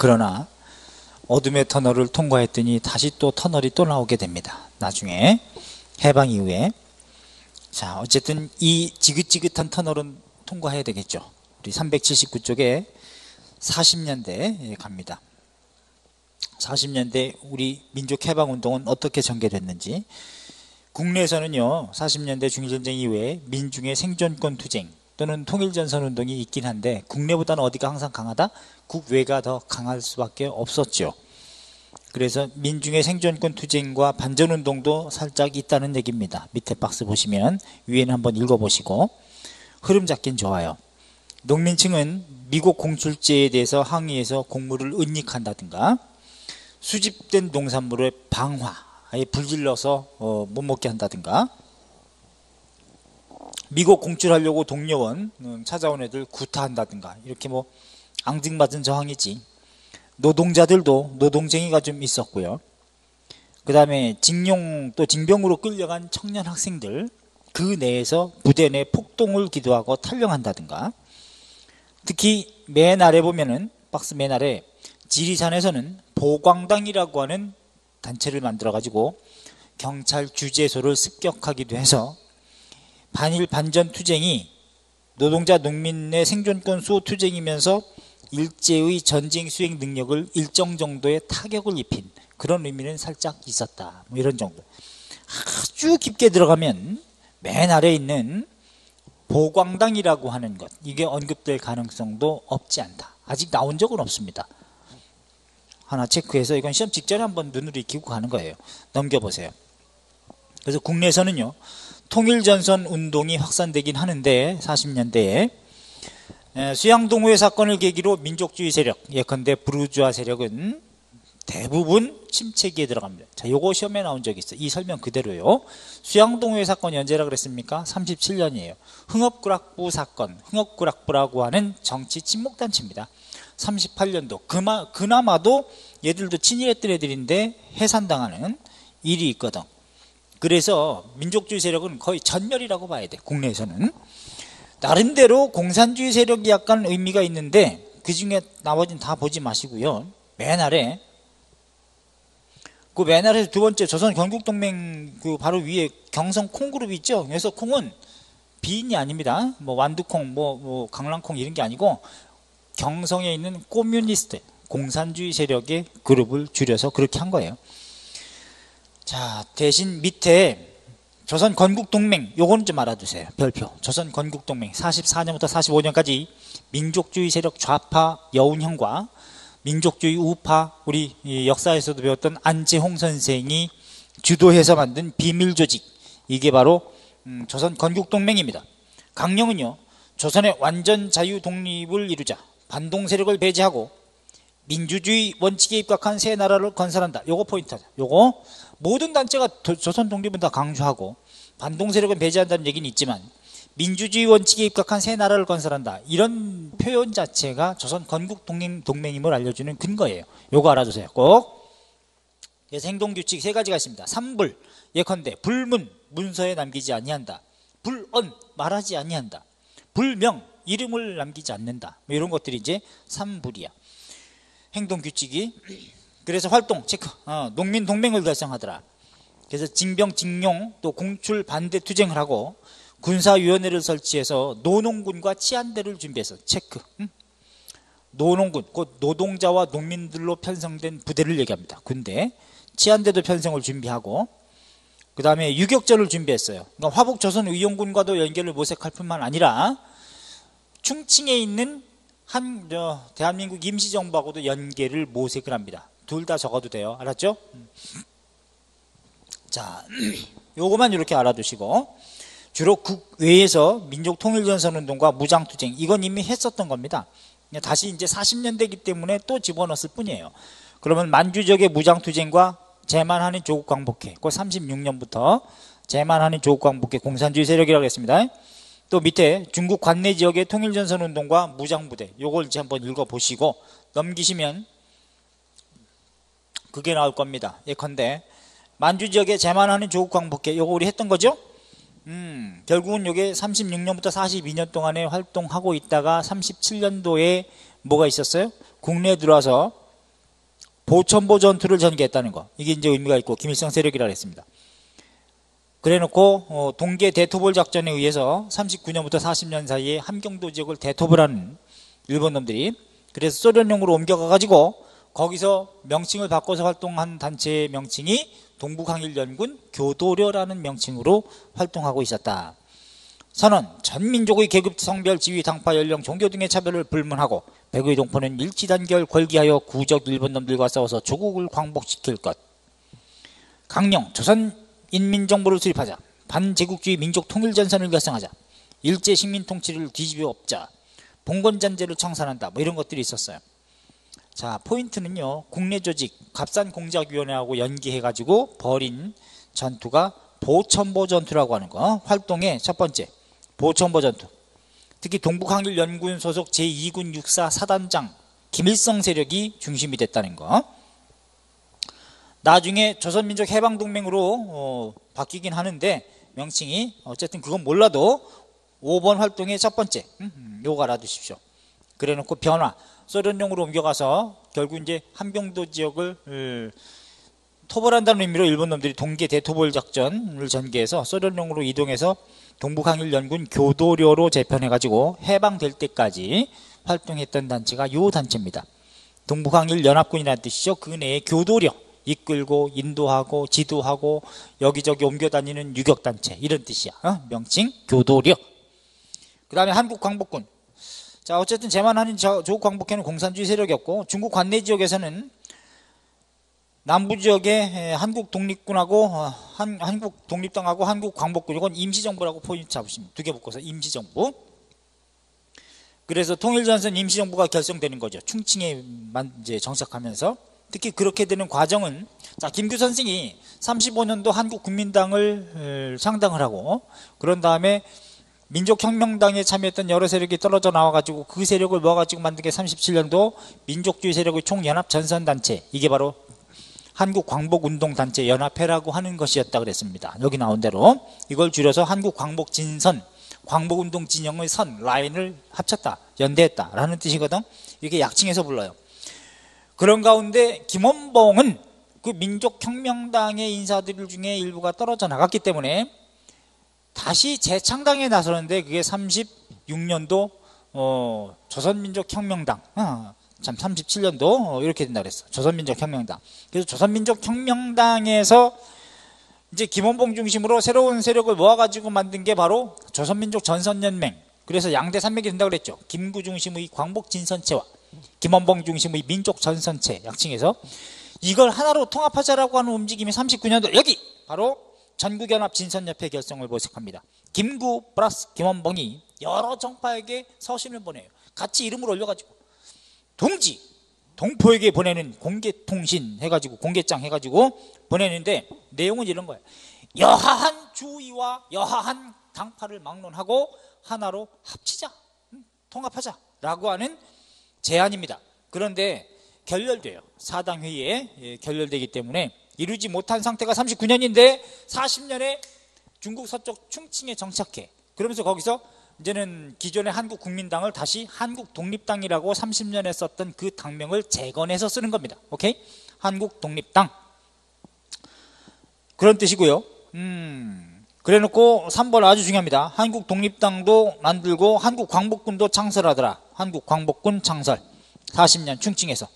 그러나 어둠의 터널을 통과했더니 다시 또 터널이 또 나오게 됩니다. 나중에 해방 이후에. 자, 어쨌든 이 지긋지긋한 터널은 통과해야 되겠죠. 우리 379쪽에 40년대에 갑니다. 40년대 우리 민족해방운동은 어떻게 전개됐는지. 국내에서는요 40년대 중일전쟁 이후에 민중의 생존권 투쟁 또는 통일전선운동이 있긴 한데 국내보다는 어디가 항상 강하다? 국외가 더 강할 수밖에 없었죠. 그래서 민중의 생존권 투쟁과 반전운동도 살짝 있다는 얘기입니다. 밑에 박스 보시면 위에는 한번 읽어보시고 흐름 잡긴 좋아요. 농민층은 미국 공출제에 대해서 항의해서 곡물을 은닉한다든가 수집된 농산물의 방화, 아예 불질러서 못 먹게 한다든가 미국 공출하려고 동료원 찾아온 애들 구타한다든가 이렇게 뭐 앙증맞은 저항이지. 노동자들도 노동쟁이가 좀 있었고요. 그 다음에 징용 또 징병으로 끌려간 청년 학생들 그 내에서 부대 내 폭동을 기도하고 탈영한다든가. 특히 맨 아래 보면은 박스 맨 아래 지리산에서는 보광당이라고 하는 단체를 만들어 가지고 경찰 규제소를 습격하기도 해서 반일 반전 투쟁이 노동자 농민의 생존권 수호 투쟁이면서 일제의 전쟁 수행 능력을 일정 정도의 타격을 입힌 그런 의미는 살짝 있었다. 뭐 이런 정도. 아주 깊게 들어가면 맨 아래에 있는 보광당이라고 하는 것, 이게 언급될 가능성도 없지 않다. 아직 나온 적은 없습니다. 하나 체크해서 이건 시험 직전에 한번 눈으로 익히고 가는 거예요. 넘겨보세요. 그래서 국내에서는요 통일전선 운동이 확산되긴 하는데 40년대에 수양동호회 사건을 계기로 민족주의 세력, 예컨대 부르주아 세력은 대부분 침체기에 들어갑니다. 자, 요거 시험에 나온 적이 있어요. 이 설명 그대로요. 수양동호회 사건이 언제라 그랬습니까? 37년이에요. 흥업구락부 사건, 흥업구락부라고 하는 정치 친목단체입니다. 38년도. 그나마도 얘들도 친일했던 애들인데 해산당하는 일이 있거든. 그래서 민족주의 세력은 거의 전멸이라고 봐야 돼. 국내에서는. 나름대로 공산주의 세력이 약간 의미가 있는데 그 중에 나머지는 다 보지 마시고요. 맨 아래 그 맨 아래 두 번째 조선 건국동맹 그 바로 위에 경성 콩그룹이 있죠. 그래서 콩은 비인이 아닙니다. 뭐 완두콩, 뭐 강랑콩 이런 게 아니고 경성에 있는 꼬뮤니스트 공산주의 세력의 그룹을 줄여서 그렇게 한 거예요. 자, 대신 밑에 조선 건국동맹 요거는 좀 알아두세요. 별표. 조선 건국동맹 44년부터 45년까지 민족주의 세력 좌파 여운형과 민족주의 우파 우리 역사에서도 배웠던 안재홍 선생이 주도해서 만든 비밀조직, 이게 바로 조선 건국동맹입니다. 강령은요 조선의 완전 자유 독립을 이루자, 반동 세력을 배제하고 민주주의 원칙에 입각한 새 나라를 건설한다. 요거 포인트다. 요거 모든 단체가 조선 독립은 다 강조하고 반동 세력은 배제한다는 얘기는 있지만 민주주의 원칙에 입각한 새 나라를 건설한다. 이런 표현 자체가 조선 건국동맹임을 알려주는 근거예요. 요거 알아두세요. 꼭. 그래서 행동규칙 세 가지가 있습니다. 삼불, 예컨대 불문, 문서에 남기지 아니한다. 불언, 말하지 아니한다. 불명, 이름을 남기지 않는다. 뭐 이런 것들이 이제 삼불이야. 행동규칙이. 그래서 활동 체크. 농민동맹을 결성하더라. 그래서 징병, 징용, 또 공출 반대 투쟁을 하고 군사위원회를 설치해서 노농군과 치안대를 준비해서 체크. 노농군, 곧 노동자와 농민들로 편성된 부대를 얘기합니다. 군대. 치안대도 편성을 준비하고 그 다음에 유격전을 준비했어요. 그러니까 화북조선의용군과도 연결을 모색할 뿐만 아니라 충칭에 있는 대한민국 임시정부하고도 연계를 모색을 합니다. 둘 다 적어도 돼요. 알았죠? 자, 요거만 이렇게 알아두시고 주로 국외에서 민족통일전선운동과 무장투쟁, 이건 이미 했었던 겁니다. 다시 이제 40년대이기 때문에 또 집어넣었을 뿐이에요. 그러면 만주적의 무장투쟁과 제만하는 조국광복회, 그 36년부터 제만하는 조국광복회 공산주의 세력이라고 했습니다. 또 밑에 중국 관내 지역의 통일전선운동과 무장부대, 요걸 이제 한번 읽어보시고 넘기시면 그게 나올 겁니다. 예컨대 만주 지역에 제만하는 조국광복회, 요거 우리 했던 거죠? 결국은 요게 36년부터 42년 동안에 활동하고 있다가 37년도에 뭐가 있었어요? 국내에 들어와서 보천보 전투를 전개했다는 거. 이게 이제 의미가 있고 김일성 세력이라고 했습니다. 그래놓고 동계 대토벌 작전에 의해서 39년부터 40년 사이에 함경도 지역을 대토벌 하는 일본 놈들이, 그래서 소련용으로 옮겨가가지고 거기서 명칭을 바꿔서 활동한 단체의 명칭이 동북항일연군 교도려라는 명칭으로 활동하고 있었다. 선언, 전민족의 계급, 성별, 지위, 당파, 연령, 종교 등의 차별을 불문하고 백의 동포는 일치단결 걸기하여 구적 일본 놈들과 싸워서 조국을 광복시킬 것. 강령, 조선인민정부를 수립하자. 반제국주의 민족 통일전선을 결성하자. 일제 식민 통치를 뒤집어 엎자. 봉건잔재를 청산한다. 뭐 이런 것들이 있었어요. 자, 포인트는요, 국내 조직 갑산공작위원회하고 연계해가지고 벌인 전투가 보천보 전투라고 하는 거. 활동의 첫 번째 보천보 전투. 특히 동북항일연군 소속 제2군 육사 사단장 김일성 세력이 중심이 됐다는 거. 나중에 조선민족 해방동맹으로 바뀌긴 하는데 명칭이, 어쨌든 그건 몰라도 5번 활동의 첫 번째, 요거 알아두십시오. 그래놓고 변화, 소련용으로 옮겨가서 결국 이제 함경도 지역을 토벌한다는 의미로 일본 놈들이 동계 대토벌 작전을 전개해서 소련용으로 이동해서 동북항일연군 교도료로 재편해가지고 해방될 때까지 활동했던 단체가 이 단체입니다. 동북항일연합군이라는 뜻이죠. 그 내에 교도료, 이끌고 인도하고 지도하고 여기저기 옮겨다니는 유격단체, 이런 뜻이야. 명칭 교도료. 그 다음에 한국광복군. 자, 어쨌든 제만하는 조국광복회는 공산주의 세력이었고, 중국 관내 지역에서는 남부 지역에 한국 독립군하고 한국 독립당하고 한국 광복군, 이건 임시정부라고 포인트 잡으시면 두 개 묶어서 임시정부. 그래서 통일전선 임시정부가 결성되는 거죠. 충칭에 이제 정착하면서. 특히 그렇게 되는 과정은, 자, 김규 선생이 35년도 한국국민당을 창당을 하고, 그런 다음에 민족혁명당에 참여했던 여러 세력이 떨어져 나와가지고 그 세력을 모아가지고 만든 게 37년도 민족주의 세력의 총연합 전선단체, 이게 바로 한국광복운동단체 연합회라고 하는 것이었다 그랬습니다. 여기 나온 대로 이걸 줄여서 한국광복진선, 광복운동 진영의 선, 라인을 합쳤다, 연대했다 라는 뜻이거든. 이렇게 약칭해서 불러요. 그런 가운데 김원봉은 그 민족혁명당의 인사들 중에 일부가 떨어져 나갔기 때문에 다시 재창당에 나서는데, 그게 36년도 조선민족혁명당, 37년도 이렇게 된다 그랬어. 조선민족혁명당. 그래서 조선민족혁명당에서 이제 김원봉 중심으로 새로운 세력을 모아가지고 만든 게 바로 조선민족전선연맹. 그래서 양대 산맥이 된다고 그랬죠. 김구 중심의 광복진선체와 김원봉 중심의 민족전선체, 약칭해서 이걸 하나로 통합하자라고 하는 움직임이 39년도 여기 바로 전국연합 진선협회 결성을 모색합니다. 김구 플러스 김원봉이 여러 정파에게 서신을 보내요. 같이 이름을 올려가지고 동지, 동포에게 보내는 공개통신 해가지고 공개장 해가지고 보내는데 내용은 이런 거예요. 여하한 주의와 여하한 당파를 막론하고 하나로 합치자, 통합하자 라고 하는 제안입니다. 그런데 결렬돼요. 사당회의에 결렬되기 때문에 이루지 못한 상태가 39년인데 40년에 중국 서쪽 충칭에 정착해. 그러면서 거기서 이제는 기존의 한국국민당을 다시 한국독립당이라고 30년에 썼던 그 당명을 재건해서 쓰는 겁니다. 오케이? 한국독립당. 그런 뜻이고요. 그래놓고 3번 아주 중요합니다. 한국독립당도 만들고 한국광복군도 창설하더라. 한국광복군 창설. 40년 충칭에서.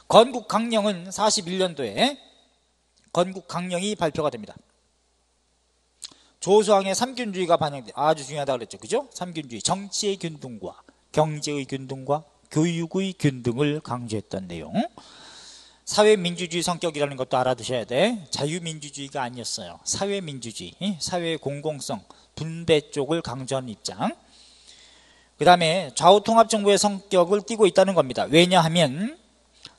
건국강령은 41년도에 건국강령이 발표가 됩니다. 조수왕의 삼균주의가 반영돼. 아주 중요하다고 그랬죠. 그죠? 삼균주의. 정치의 균등과 경제의 균등과 교육의 균등을 강조했던 내용. 사회민주주의 성격이라는 것도 알아두셔야 돼. 자유민주주의가 아니었어요. 사회민주주의, 사회의 공공성, 분배 쪽을 강조하는 입장. 그 다음에 좌우통합정부의 성격을 띠고 있다는 겁니다. 왜냐하면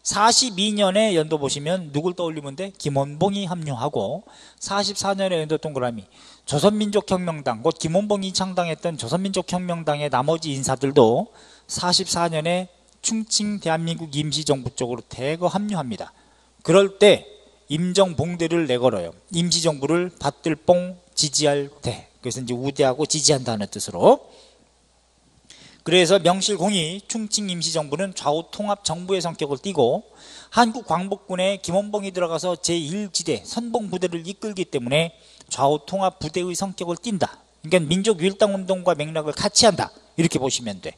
42년에 연도 보시면 누굴 떠올리면 돼? 김원봉이 합류하고, 44년에 연도 동그라미 조선민족혁명당, 곧 김원봉이 창당했던 조선민족혁명당의 나머지 인사들도 44년에 충칭 대한민국 임시정부 쪽으로 대거 합류합니다. 그럴 때 임정봉대를 내걸어요. 임시정부를 받들뽕 지지할 때. 그래서 이제 우대하고 지지한다는 뜻으로. 그래서 명실공히 충칭 임시정부는 좌우 통합 정부의 성격을 띠고 한국광복군에 김원봉이 들어가서 제1지대 선봉부대를 이끌기 때문에 좌우 통합 부대의 성격을 띈다. 그러니까 민족유일당운동과 맥락을 같이 한다. 이렇게 보시면 돼.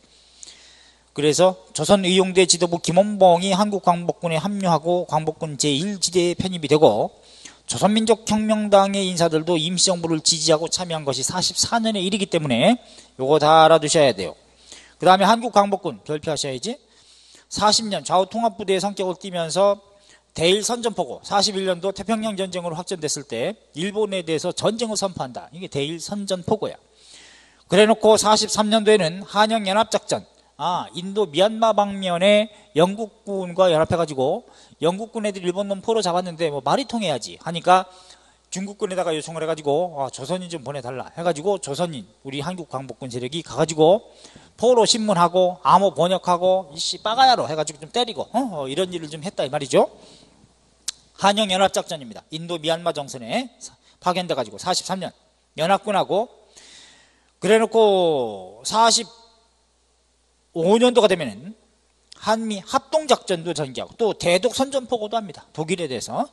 그래서 조선의용대 지도부 김원봉이 한국광복군에 합류하고 광복군 제1지대에 편입이 되고 조선민족혁명당의 인사들도 임시정부를 지지하고 참여한 것이 44년의 일이기 때문에 요거 다 알아두셔야 돼요. 그 다음에 한국광복군 별표하셔야지. 40년 좌우통합부대의 성격을 띠면서 대일 선전포고 41년도 태평양 전쟁으로 확전됐을 때 일본에 대해서 전쟁을 선포한다. 이게 대일 선전포고야. 그래놓고 43년도에는 한영연합작전, 인도 미얀마 방면에 영국군과 연합해가지고 영국군 애들이 일본놈 포로 잡았는데 뭐 말이 통해야지 하니까 중국군에다가 요청을 해가지고 조선인 좀 보내달라 해가지고 조선인 우리 한국광복군 세력이 가가지고 포로 신문하고 암호 번역하고 이씨 빠가야로 해가지고 좀 때리고 이런 일을 좀 했다 이 말이죠. 한영연합작전입니다. 인도 미얀마 정선에 파견돼가지고 43년 연합군하고 그래놓고 45년도가 되면은 한미 합동작전도 전개하고 또 대독 선전포고도 합니다. 독일에 대해서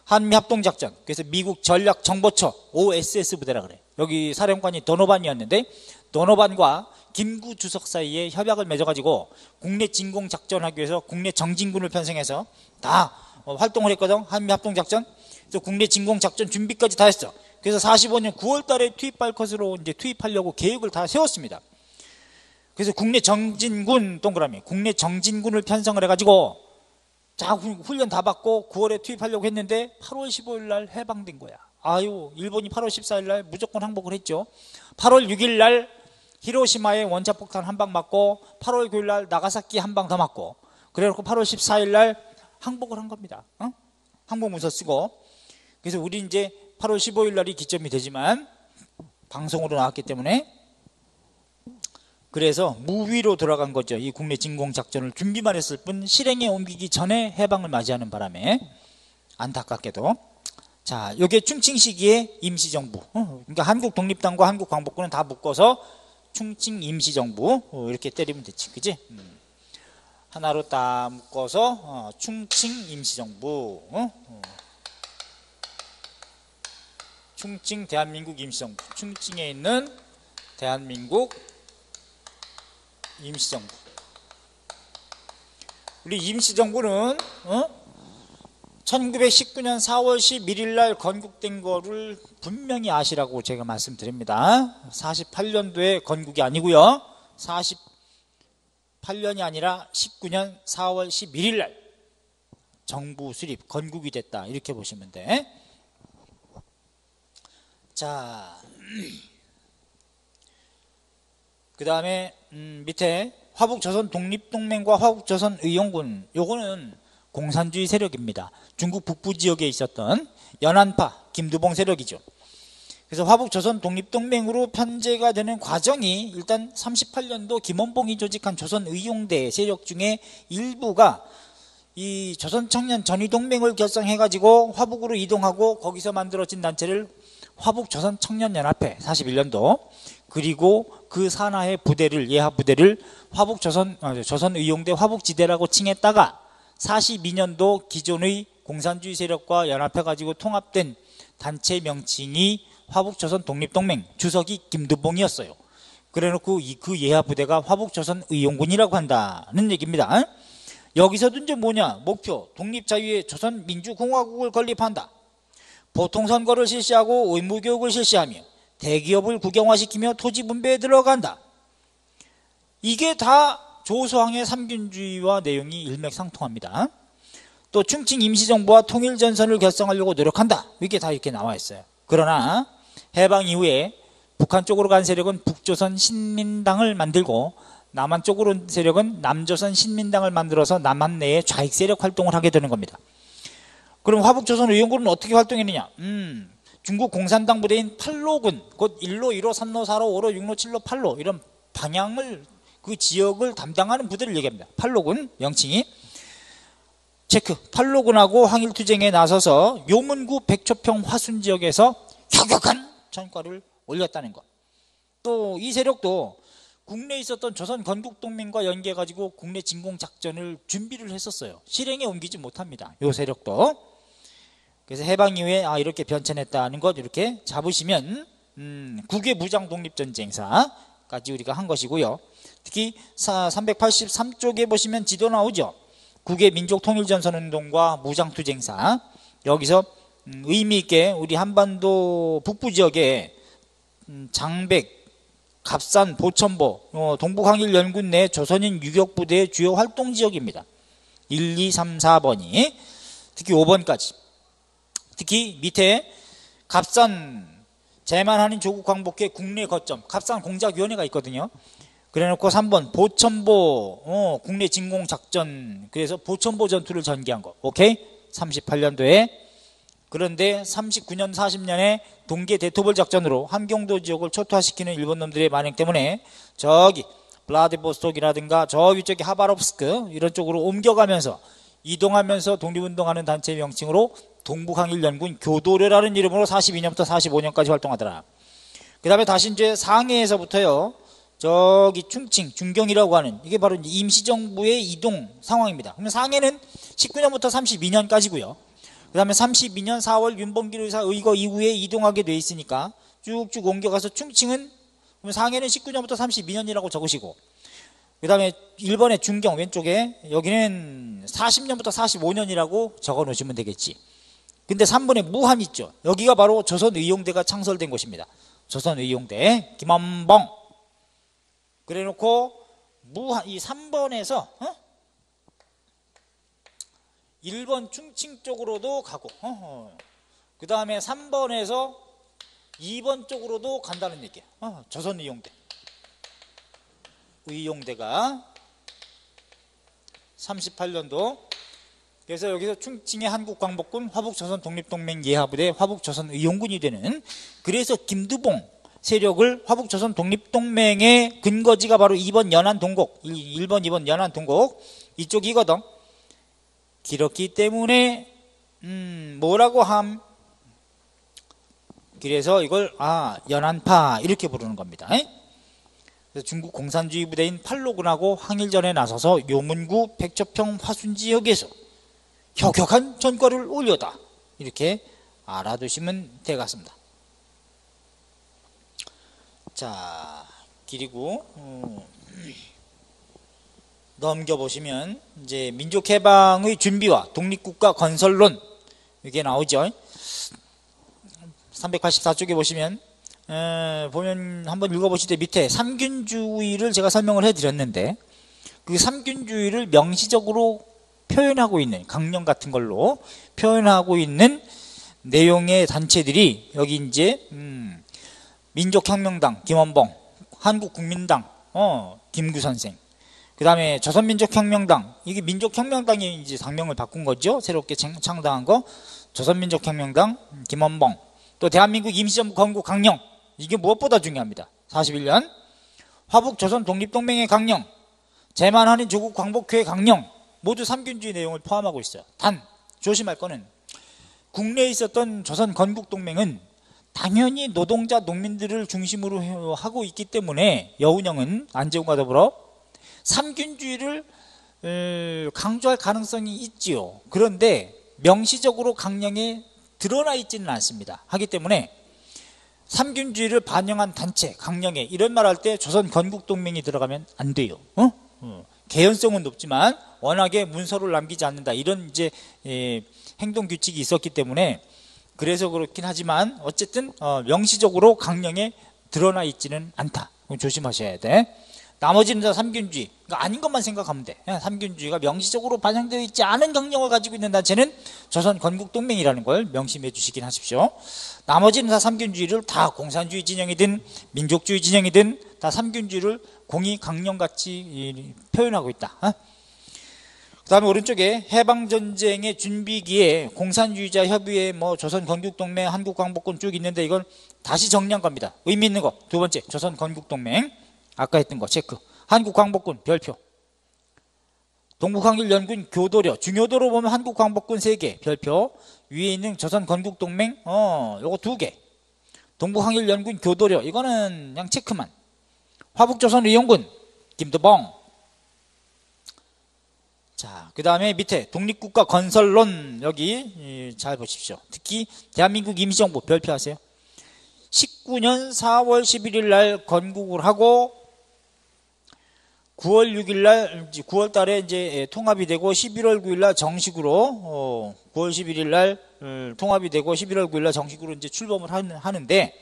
한미 합동작전. 그래서 미국 전략정보처 OSS 부대라 그래. 여기 사령관이 도노반이었는데 도노반과 김구 주석 사이에 협약을 맺어가지고 국내 진공작전하기 위해서 국내 정진군을 편성해서 다 활동을 했거든. 한미 합동작전. 그래서 국내 진공작전 준비까지 다 했어. 그래서 45년 9월 달에 투입할 것으로 이제 투입하려고 계획을 다 세웠습니다. 그래서 국내 정진군 동그라미 국내 정진군을 편성을 해가지고 자 훈련 다 받고 9월에 투입하려고 했는데 8월 15일 날 해방된 거야. 아유 일본이 8월 14일 날 무조건 항복을 했죠. 8월 6일 날 히로시마에 원자폭탄 한 방 맞고 8월 9일 날 나가사키 한 방 더 맞고 그래놓고 8월 14일 날 항복을 한 겁니다. 항복 문서 쓰고. 그래서 우리 이제 8월 15일 날이 기점이 되지만 방송으로 나왔기 때문에 그래서 무위로 들어간 거죠. 이 국내 진공작전을 준비만 했을 뿐 실행에 옮기기 전에 해방을 맞이하는 바람에 안타깝게도 자, 이게 충칭 시기의 임시정부. 그러니까 한국독립당과 한국광복군은 다 묶어서 충칭 임시정부 이렇게 때리면 되지, 그지? 하나로 딱 묶어서 충칭 임시정부. 충칭 대한민국 임시정부. 충칭에 있는 대한민국 임시정부. 우리 임시정부는 1919년 4월 11일 날 건국된 거를 분명히 아시라고 제가 말씀드립니다. 48년도에 건국이 아니고요. 48년이 아니라 19년 4월 11일 날 정부 수립, 건국이 됐다. 이렇게 보시면 돼. 자, 그 다음에 밑에 화북조선 독립동맹과 화북조선의용군, 요거는 공산주의 세력입니다. 중국 북부 지역에 있었던 연안파 김두봉 세력이죠. 그래서 화북조선 독립동맹으로 편제가 되는 과정이 일단 38년도 김원봉이 조직한 조선의용대 세력 중에 일부가 이 조선청년 전위동맹을 결성해가지고 화북으로 이동하고 거기서 만들어진 단체를 화북조선청년연합회 41년도 그리고 그 산하의 부대를 예하 부대를 조선의용대 화북지대라고 칭했다가 42년도 기존의 공산주의 세력과 연합해가지고 통합된 단체 명칭이 화북조선 독립동맹 주석이 김두봉이었어요. 그래놓고 그 예하 부대가 화북조선의용군이라고 한다는 얘기입니다. 여기서도 이제 뭐냐 목표 독립자유의 조선민주공화국을 건립한다. 보통선거를 실시하고 의무교육을 실시하며 대기업을 국영화시키며 토지 분배에 들어간다. 이게 다 조소항의 삼균주의와 내용이 일맥상통합니다. 또 충칭 임시정부와 통일전선을 결성하려고 노력한다. 이게 다 이렇게 나와 있어요. 그러나 해방 이후에 북한 쪽으로 간 세력은 북조선 신민당을 만들고 남한 쪽으로 온 세력은 남조선 신민당을 만들어서 남한 내에 좌익 세력 활동을 하게 되는 겁니다. 그럼 화북조선의용군은 어떻게 활동했느냐? 중국 공산당 부대인 8로군, 곧 1로, 2로, 3로, 4로, 5로, 6로, 7로, 8로 이런 방향을 그 지역을 담당하는 부대를 얘기합니다. 8로군 명칭이 체크. 8로군하고 항일투쟁에 나서서 요문구 백초평 화순 지역에서 혁혁한 전과를 올렸다는 것. 또 이 세력도 국내에 있었던 조선 건국동맹과 연계해가지고 국내 진공작전을 준비를 했었어요. 실행에 옮기지 못합니다. 요 세력도. 그래서 해방 이후에 이렇게 변천했다는 것 이렇게 잡으시면 국외 무장 독립전쟁사까지 우리가 한 것이고요. 특히 383쪽에 보시면 지도 나오죠. 국외 민족통일전선운동과 무장투쟁사. 여기서 의미 있게 우리 한반도 북부 지역에 장백, 갑산, 보천보, 동북항일연군 내 조선인 유격부대의 주요 활동지역입니다. 1, 2, 3, 4번이 특히 5번까지. 특히 밑에 갑산 제만하는 조국광복회 국내 거점 갑산 공작위원회가 있거든요. 그래놓고 3번 보천보 국내 진공작전 그래서 보천보 전투를 전개한 거. 오케이? 38년도에. 그런데 39년 40년에 동계 대토벌 작전으로 함경도 지역을 초토화시키는 일본 놈들의 만행 때문에 저기 블라디보스톡이라든가 저 위쪽에 하바롭스크 이런 쪽으로 옮겨가면서 이동하면서 독립운동하는 단체 명칭으로 동북항일연군 교도료라는 이름으로 42년부터 45년까지 활동하더라. 그 다음에 다시 이제 상해에서부터요 저기 충칭 중경이라고 하는 이게 바로 임시정부의 이동 상황입니다. 그러면 상해는 19년부터 32년까지고요. 그 다음에 32년 4월 윤봉길 의사 의거 이후에 이동하게 돼 있으니까 쭉쭉 옮겨가서 충칭은 상해는 19년부터 32년이라고 적으시고 그 다음에 1번의 중경 왼쪽에 여기는 40년부터 45년이라고 적어 놓으시면 되겠지. 근데 3번에 무한 있죠. 여기가 바로 조선의용대가 창설된 곳입니다. 조선의용대 김원봉. 그래 놓고 무한 이 3번에서 1번 충칭 쪽으로도 가고 그 다음에 3번에서 2번 쪽으로도 간다는 얘기예요. 조선의용대 의용대가 38년도 그래서 여기서 충칭의 한국광복군 화북조선독립동맹 예하부대 화북조선의용군이 되는 그래서 김두봉 세력을 화북조선독립동맹의 근거지가 바로 2번 연안동곡 1번 2번 연안동곡 이쪽이거든. 길었기 때문에 뭐라고 함 그래서 이걸 연안파 이렇게 부르는 겁니다. 그래서 중국 공산주의 부대인 팔로군하고 항일전에 나서서 요문구 백초평 화순지역에서 혁혁한 전과를 올려다 이렇게 알아두시면 되겠습니다. 자 그리고 넘겨보시면 이제 민족해방의 준비와 독립국가 건설론 이게 나오죠. 384쪽에 보시면 보면 한번 읽어보실 때 밑에 삼균주의를 제가 설명을 해드렸는데 그 삼균주의를 명시적으로 표현하고 있는 강령 같은 걸로 표현하고 있는 내용의 단체들이 여기 이제 민족혁명당 김원봉, 한국국민당 김구 선생, 그 다음에 조선민족혁명당 이게 민족혁명당이 이제 당명을 바꾼 거죠. 새롭게 창당한 거 조선민족혁명당 김원봉 또 대한민국 임시정부 건국 강령 이게 무엇보다 중요합니다. 41년 화북조선독립동맹의 강령 제만하는 조국 광복회의 강령 모두 삼균주의 내용을 포함하고 있어요. 단 조심할 거는 국내에 있었던 조선 건국동맹은 당연히 노동자 농민들을 중심으로 하고 있기 때문에 여운형은 안재훈과 더불어 삼균주의를 강조할 가능성이 있지요. 그런데 명시적으로 강령에 드러나 있지는 않습니다. 하기 때문에 삼균주의를 반영한 단체 강령에 이런 말 할 때 조선 건국동맹이 들어가면 안 돼요. 개연성은 높지만 워낙에 문서를 남기지 않는다 이런 이제 행동 규칙이 있었기 때문에 그래서 그렇긴 하지만 어쨌든 명시적으로 강령에 드러나 있지는 않다. 조심하셔야 돼. 나머지는 다 삼균주의 그러니까 아닌 것만 생각하면 돼. 삼균주의가 명시적으로 반영되어 있지 않은 강령을 가지고 있는 단체는 조선 건국동맹이라는 걸 명심해 주시긴 하십시오. 나머지는 다 삼균주의를 다 공산주의 진영이든 민족주의 진영이든 다 삼균주의를 공의 강령같이 표현하고 있다. 그 다음에 오른쪽에 해방전쟁의 준비기에 공산주의자 협의회 조선 건국동맹 한국광복군 쭉 있는데 이건 다시 정리한 겁니다. 의미 있는 거 두 번째 조선 건국동맹 아까 했던 거 체크 한국광복군 별표 동북항일연군 교도려 중요도로 보면 한국광복군 3개 별표 위에 있는 조선 건국동맹 요거 2개 동북항일연군 교도려 이거는 그냥 체크만 화북조선의용군 김두봉. 자, 그 다음에 밑에 독립국가 건설론 여기 잘 보십시오. 특히 대한민국 임시정부 별표하세요. 19년 4월 11일 날 건국을 하고 9월 6일 날 9월 달에 이제 통합이 되고 11월 9일 날 정식으로 9월 11일 날 통합이 되고 11월 9일 날 정식으로 이제 출범을 하는데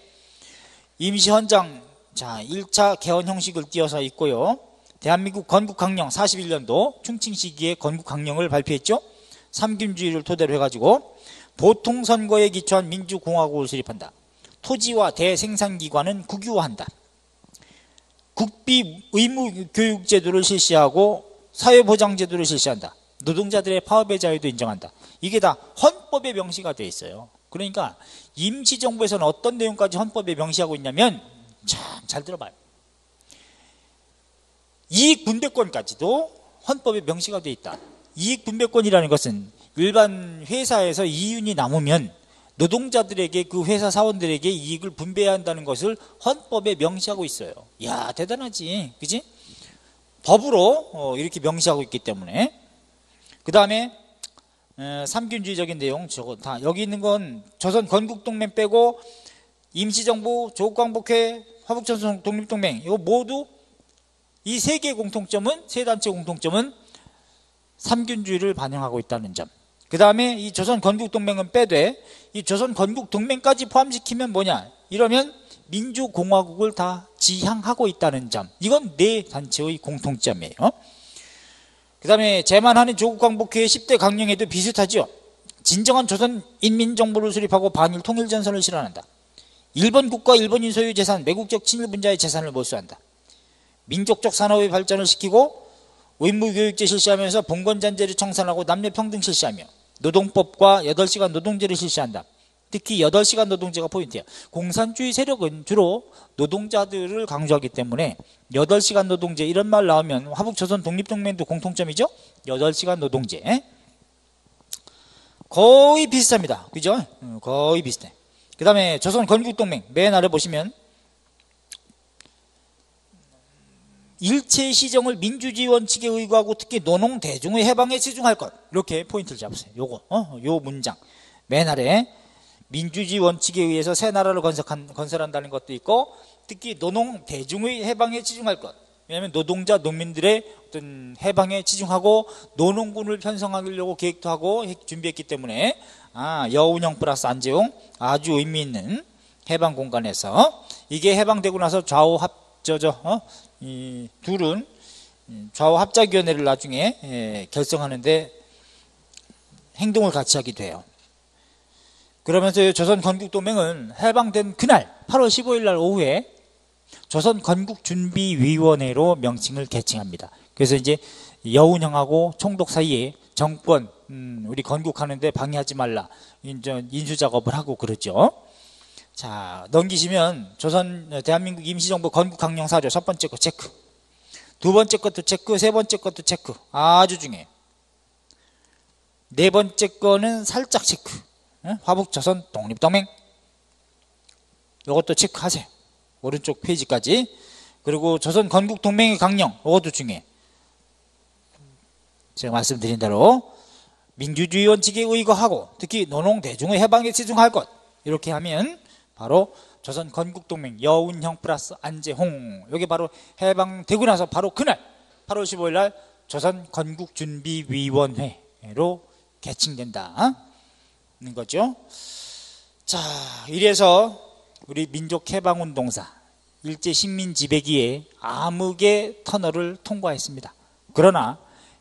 임시헌장 자 1차 개헌 형식을 띄어서 있고요. 대한민국 건국강령 41년도 충칭 시기에 건국강령을 발표했죠. 삼균주의를 토대로 해가지고 보통선거에 기초한 민주공화국을 수립한다. 토지와 대생산기관은 국유화한다. 국비 의무교육제도를 실시하고 사회보장제도를 실시한다. 노동자들의 파업의 자유도 인정한다. 이게 다 헌법에 명시가 되어 있어요. 그러니까 임시정부에서는 어떤 내용까지 헌법에 명시하고 있냐면 참 잘 들어봐요. 이익분배권까지도 헌법에 명시가 되어 있다. 이익분배권이라는 것은 일반 회사에서 이윤이 남으면 노동자들에게 그 회사 사원들에게 이익을 분배해야 한다는 것을 헌법에 명시하고 있어요. 이야 대단하지 그지? 법으로 이렇게 명시하고 있기 때문에. 그 다음에 삼균주의적인 내용 저거 다 여기 있는 건 조선 건국동맹 빼고 임시정부, 조국광복회, 화북조선 독립동맹 이거 모두 이 세 개의 공통점은 세 단체 공통점은 삼균주의를 반영하고 있다는 점. 그 다음에 이 조선 건국동맹은 빼되 이 조선 건국동맹까지 포함시키면 뭐냐 이러면 민주공화국을 다 지향하고 있다는 점. 이건 네 단체의 공통점이에요. 그 다음에 제만하는 조국광복회의 10대 강령에도 비슷하죠. 진정한 조선 인민정부를 수립하고 반일 통일전선을 실현한다. 일본 국가 일본인 소유 재산, 매국적 친일 분자의 재산을 몰수한다. 민족적 산업의 발전을 시키고 의무교육제 실시하면서 봉건잔재를 청산하고 남녀평등 실시하며 노동법과 8시간 노동제를 실시한다. 특히 8시간 노동제가 포인트야. 공산주의 세력은 주로 노동자들을 강조하기 때문에 8시간 노동제 이런 말 나오면 화북조선 독립동맹도 공통점이죠. 8시간 노동제 거의 비슷합니다. 그죠? 거의 비슷해. 그 다음에 조선 건국동맹 맨 아래 보시면 일체시정을 민주주의 원칙에 의거하고 특히 노농대중의 해방에 치중할 것. 이렇게 포인트를 잡으세요. 요거 요 문장 맨 아래 민주주의 원칙에 의해서 새 나라를 건설한다는 것도 있고 특히 노농대중의 해방에 치중할 것. 왜냐하면 노동자 농민들의 어떤 해방에 치중하고 노농군을 편성하려고 계획도 하고 준비했기 때문에 여운형 플러스 안재홍 아주 의미 있는 해방 공간에서 이게 해방되고 나서 좌우 이 둘은 좌우 합작위원회를 나중에 결성하는데 행동을 같이 하게 돼요. 그러면서 조선 건국동맹은 해방된 그날 8월 15일 날 오후에 조선 건국준비위원회로 명칭을 개칭합니다. 그래서 이제 여운형하고 총독 사이에 정권 우리 건국하는데 방해하지 말라 인수작업을 하고 그러죠. 자 넘기시면 조선 대한민국 임시정부 건국강령 4조 첫 번째 거 체크, 두 번째 것도 체크, 세 번째 것도 체크 아주 중요해. 네 번째 거는 살짝 체크. 화북조선 독립동맹 이것도 체크하세요. 오른쪽 페이지까지. 그리고 조선 건국동맹의 강령 이것도 중요해. 제가 말씀드린 대로 민주주의 원칙에 의거하고 특히 노농대중의 해방에 치중할 것 이렇게 하면 바로 조선 건국동맹 여운형 플러스 안재홍 이게 바로 해방되고 나서 바로 그날 8월 15일 날 조선 건국준비위원회로 개칭된다는 거죠. 자 이래서 우리 민족해방운동사 일제식민지배기에 암흑의 터널을 통과했습니다. 그러나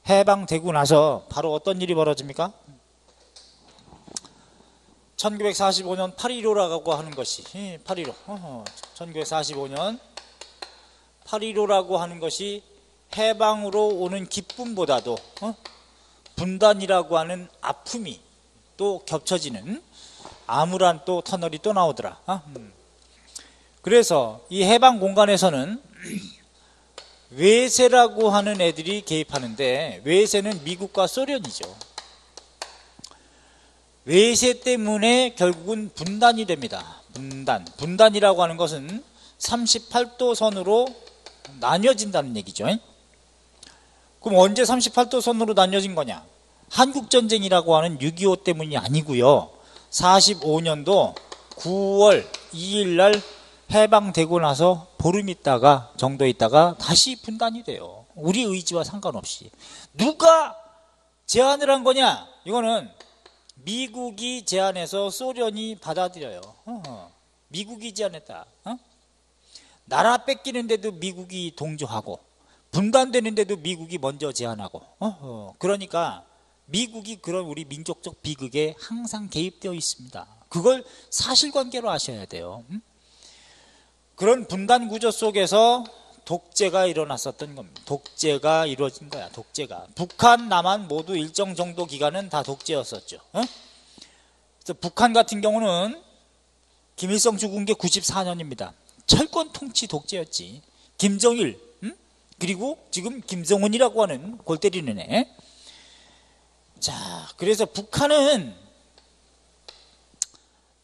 해방되고 나서 바로 어떤 일이 벌어집니까? 1945년 8.15라고 하는 것이 8.15 1945년 8.15라고 하는 것이 해방으로 오는 기쁨보다도 분단이라고 하는 아픔이 또 겹쳐지는 암울한 또 터널이 또 나오더라. 그래서 이 해방 공간에서는 외세라고 하는 애들이 개입하는데 외세는 미국과 소련이죠. 외세 때문에 결국은 분단이 됩니다. 분단이라고 하는 것은 38도 선으로 나뉘어진다는 얘기죠. 그럼 언제 38도선으로 나뉘어진 거냐? 한국전쟁이라고 하는 6.25 때문이 아니고요. 45년도 9월 2일 날 해방되고 나서 보름 있다가 정도 있다가 다시 분단이 돼요. 우리 의지와 상관없이. 누가 제안을 한 거냐? 이거는 미국이 제안해서 소련이 받아들여요. 미국이 제안했다. 나라 뺏기는데도 미국이 동조하고 분단되는데도 미국이 먼저 제안하고 그러니까 미국이 그런 우리 민족적 비극에 항상 개입되어 있습니다. 그걸 사실관계로 아셔야 돼요. 그런 분단 구조 속에서 독재가 일어났었던 겁니다. 독재가 이루어진 거야. 독재가. 북한, 남한 모두 일정 정도 기간은 다 독재였었죠. 그래서 북한 같은 경우는 김일성 죽은 게 94년입니다. 철권 통치 독재였지. 김정일, 그리고 지금 김정은이라고 하는 골 때리는 애. 자, 그래서 북한은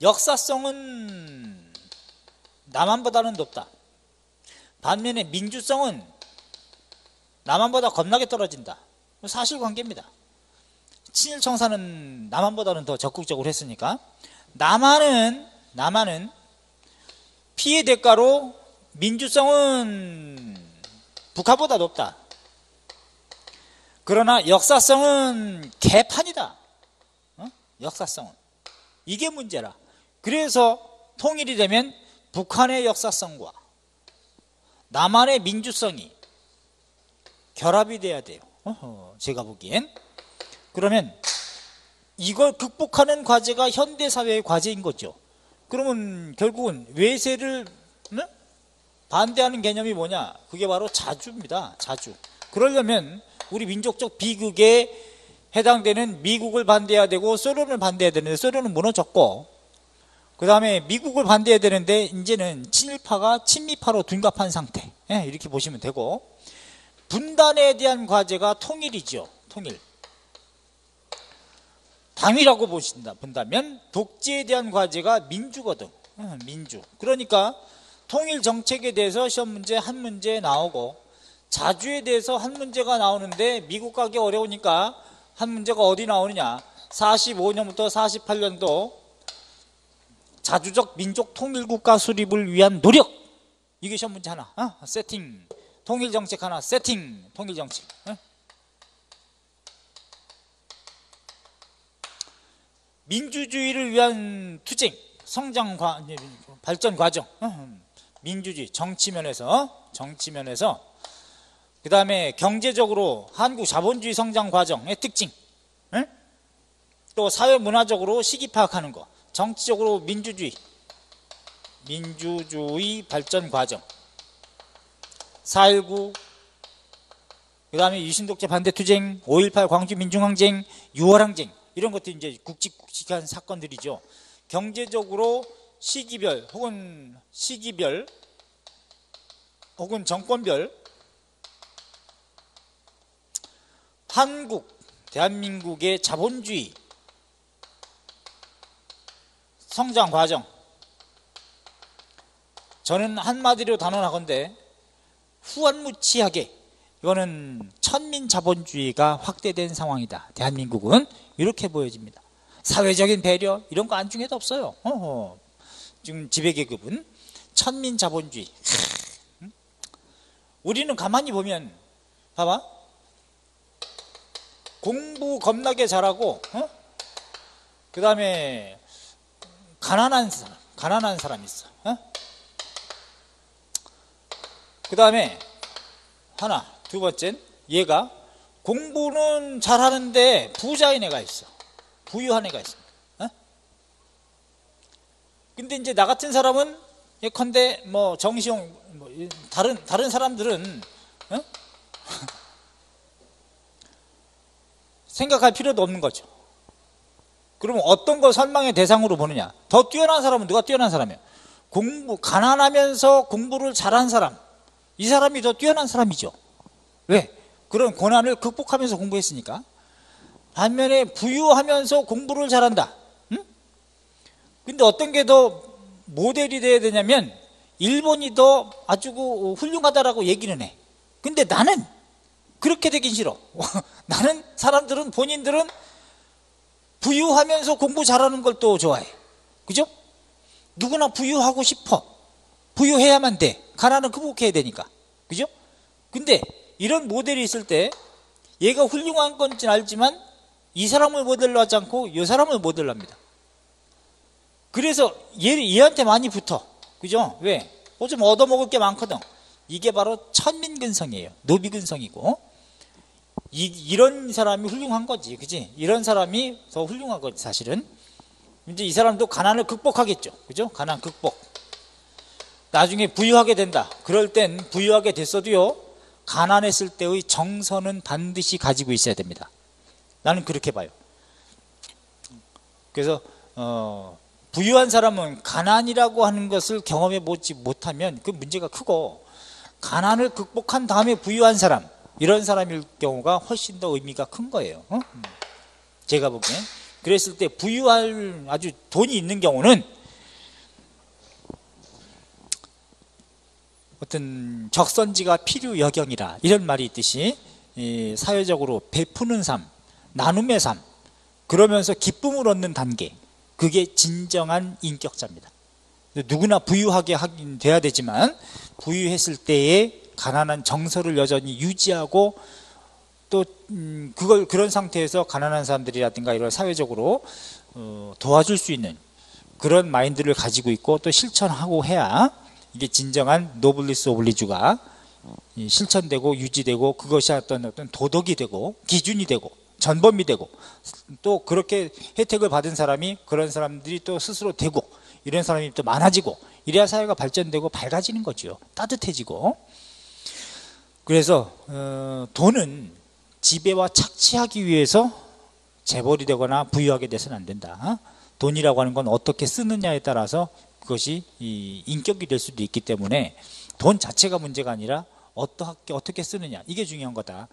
역사성은 남한보다는 높다. 반면에 민주성은 남한보다 겁나게 떨어진다. 사실관계입니다. 친일 청사는 남한보다는 더 적극적으로 했으니까. 남한은 피해 대가로 민주성은 북한보다 높다. 그러나 역사성은 개판이다. 역사성은. 이게 문제라. 그래서 통일이 되면 북한의 역사성과 남한의 민주성이 결합이 돼야 돼요. 제가 보기엔. 그러면 이걸 극복하는 과제가 현대사회의 과제인 거죠. 그러면 결국은 외세를 반대하는 개념이 뭐냐? 그게 바로 자주입니다. 자주. 그러려면 우리 민족적 비극에 해당되는 미국을 반대해야 되고 소련을 반대해야 되는데 소련은 무너졌고, 그 다음에 미국을 반대해야 되는데 이제는 친일파가 친미파로 둔갑한 상태. 이렇게 보시면 되고, 분단에 대한 과제가 통일이죠. 통일. 당위라고 본다면 독재에 대한 과제가 민주거든. 민주. 그러니까 통일 정책에 대해서 시험 문제 한 문제 나오고, 자주에 대해서 한 문제가 나오는데 미국 가기 어려우니까 한 문제가 어디 나오느냐? 45년부터 48년도 자주적 민족 통일국가 수립을 위한 노력. 이게 시험 문제 하나. 세팅. 통일 정책 하나. 세팅. 통일 정책. 민주주의를 위한 투쟁, 발전 과정. 민주주의 정치면에서 그 다음에 경제적으로 한국 자본주의 성장 과정의 특징, 또 사회문화적으로 시기 파악하는 거, 정치적으로 민주주의 발전 과정, 4.19, 그 다음에 유신독재 반대투쟁, 5.18 광주민중항쟁, 6월항쟁, 이런 것들이 이제 굵직굵직한 사건들이죠. 경제적으로 시기별 혹은 정권별 대한민국의 자본주의 성장 과정. 저는 한마디로 단언하건대 후한무치하게 이거는 천민 자본주의가 확대된 상황이다. 대한민국은 이렇게 보여집니다. 사회적인 배려 이런 거 안중에도 없어요. 지금 지배계급은 천민 자본주의. 우리는 가만히 보면 봐봐. 공부 겁나게 잘하고 그 다음에 가난한 사람 있어. 그 다음에 두 번째는 얘가 공부는 잘하는데 부자인 애가 있어. 부유한 애가 있어. 근데 이제 나 같은 사람은 예컨대 뭐 정시용 다른 사람들은 생각할 필요도 없는 거죠. 그러면 어떤 걸 설망의 대상으로 보느냐? 더 뛰어난 사람은 누가 뛰어난 사람이에요? 가난하면서 공부를 잘한 사람, 이 사람이 더 뛰어난 사람이죠. 왜? 그런 고난을 극복하면서 공부했으니까. 반면에 부유하면서 공부를 잘한다. 근데 어떤 게 더 모델이 돼야 되냐면 일본이 더 아주 훌륭하다라고 얘기는 해. 근데 나는 그렇게 되긴 싫어. 나는 사람들은 본인들은 부유하면서 공부 잘하는 걸 또 좋아해. 그죠? 누구나 부유하고 싶어. 부유해야만 돼. 가난은 극복해야 되니까. 그죠? 근데 이런 모델이 있을 때 얘가 훌륭한 건지 알지만 이 사람을 모델로 하지 않고 이 사람을 모델로 합니다. 그래서 얘한테 많이 붙어. 그죠? 왜? 좀 얻어먹을 게 많거든. 이게 바로 천민근성이에요. 노비근성이고. 이런 사람이 훌륭한 거지. 그지? 이런 사람이 더 훌륭한 거지, 사실은. 이제 이 사람도 가난을 극복하겠죠. 그죠? 가난 극복. 나중에 부유하게 된다. 그럴 땐 부유하게 됐어도요, 가난했을 때의 정서는 반드시 가지고 있어야 됩니다. 나는 그렇게 봐요. 그래서 부유한 사람은 가난이라고 하는 것을 경험해 보지 못하면 그 문제가 크고, 가난을 극복한 다음에 부유한 사람, 이런 사람일 경우가 훨씬 더 의미가 큰 거예요. 제가 보기엔. 그랬을 때 부유할 아주 돈이 있는 경우는 어떤 적선지가 필요여경이라, 이런 말이 있듯이 사회적으로 베푸는 삶, 나눔의 삶, 그러면서 기쁨을 얻는 단계, 그게 진정한 인격자입니다. 누구나 부유하게 하긴 돼야 되지만 부유했을 때의 가난한 정서를 여전히 유지하고, 또 그런 상태에서 가난한 사람들이라든가 이런 사회적으로 도와줄 수 있는 그런 마인드를 가지고 있고 또 실천하고 해야 이게 진정한 노블리스 오블리주가 실천되고 유지되고, 그것이 어떤 도덕이 되고 기준이 되고 전범이 되고, 또 그렇게 혜택을 받은 사람이 그런 사람들이 또 스스로 되고, 이런 사람이 또 많아지고, 이래야 사회가 발전되고 밝아지는 거죠. 따뜻해지고. 그래서 돈은 지배와 착취하기 위해서 재벌이 되거나 부유하게 돼서는 안 된다. 돈이라고 하는 건 어떻게 쓰느냐에 따라서 그것이 인격이 될 수도 있기 때문에 돈 자체가 문제가 아니라 어떻게 쓰느냐, 이게 중요한 거다.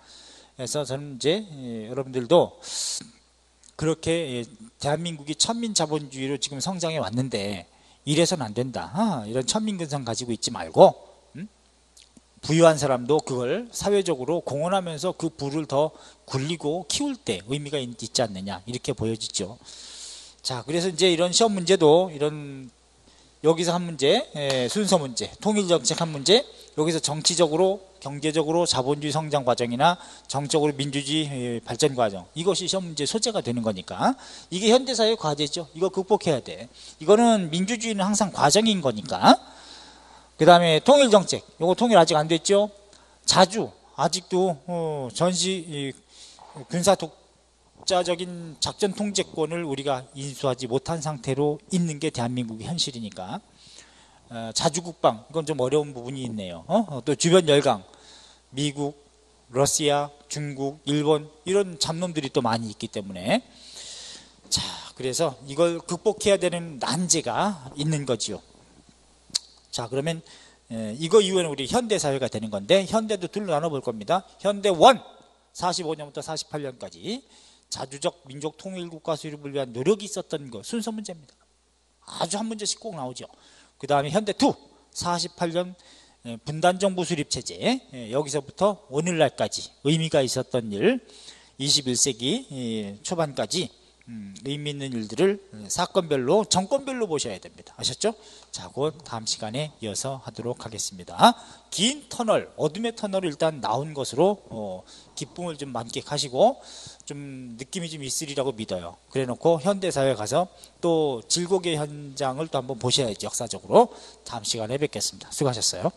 그래서 저는 이제 여러분들도 그렇게 대한민국이 천민자본주의로 지금 성장해 왔는데 이래서는 안 된다. 이런 천민근성 가지고 있지 말고, 부유한 사람도 그걸 사회적으로 공헌하면서 그 부를 더 굴리고 키울 때 의미가 있지 않느냐, 이렇게 보여지죠. 자, 그래서 이제 이런 시험 문제도 여기서 한 문제, 순서 문제, 통일정책 한 문제, 여기서 정치적으로, 경제적으로 자본주의 성장 과정이나 정적으로 민주주의 발전 과정, 이것이 시험 문제 소재가 되는 거니까 이게 현대사회의 과제죠. 이거 극복해야 돼. 이거는 민주주의는 항상 과정인 거니까. 그 다음에 통일정책, 요거 통일 아직 안 됐죠. 자주 아직도 전시 군사 독자적인 작전 통제권을 우리가 인수하지 못한 상태로 있는 게 대한민국의 현실이니까 자주국방, 이건 좀 어려운 부분이 있네요. 또 주변 열강, 미국, 러시아, 중국, 일본, 이런 잡놈들이 또 많이 있기 때문에, 자, 그래서 이걸 극복해야 되는 난제가 있는 거지요. 자, 그러면 이거 이후에는 우리 현대사회가 되는 건데, 현대도 둘로 나눠볼 겁니다. 현대 1, 45년부터 48년까지 자주적 민족 통일국가 수립을 위한 노력이 있었던 거, 순서 문제입니다. 아주 한 문제씩 꼭 나오죠. 그 다음에 현대 2, 48년 분단정부 수립체제, 여기서부터 오늘날까지 의미가 있었던 일, 21세기 초반까지 의미 있는 일들을 사건별로, 정권별로 보셔야 됩니다. 아셨죠? 자, 곧 다음 시간에 이어서 하도록 하겠습니다. 긴 터널, 어둠의 터널을 일단 나온 것으로 기쁨을 좀 만끽하시고 좀 느낌이 좀 있으리라고 믿어요. 그래 놓고 현대사회에 가서 또 질곡의 현장을 또 한번 보셔야지, 역사적으로. 다음 시간에 뵙겠습니다. 수고하셨어요.